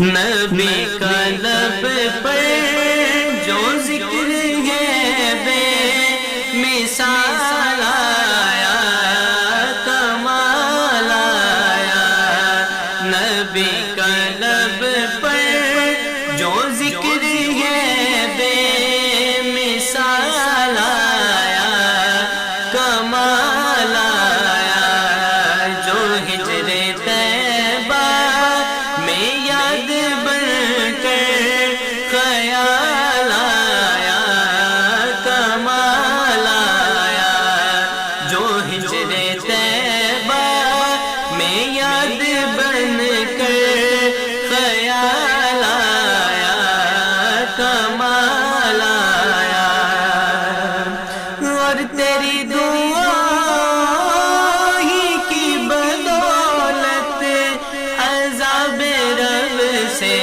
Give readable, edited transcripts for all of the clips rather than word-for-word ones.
نبی کا لب پر جو ذکر ہے بے مثال آیا، کمال آیا۔ نبی کا لب پر جو ذکر ہے بے مثال آیا، کمال آیا۔ جو ہجر طیبہ میں یاد بن کر خیال آیا، کمال آیا۔ جو ہجر طیبہ میں یاد بن کر خیال آیا، کمال آیا۔ اور تیری دعا ہی کی بدولت عذاب رب سے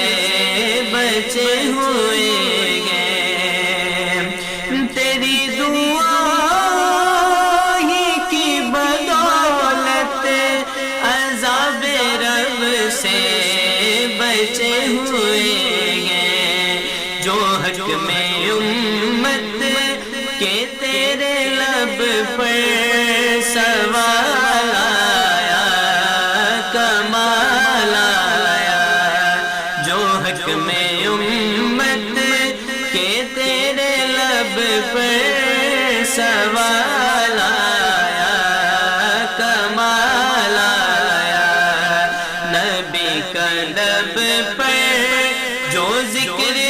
بچے ہوئے گئے۔ تیری دعا ہی کی بدولت عذاب رب سے بچے ہوئے گئے۔ جو حق میں امت کہ تیرے لب پر سوال آیا، کمال آیا۔ جو حق میں امت کہ تیرے لب پر سوال آیا، کمال آیا۔ نبی کا لب پر جو ذکر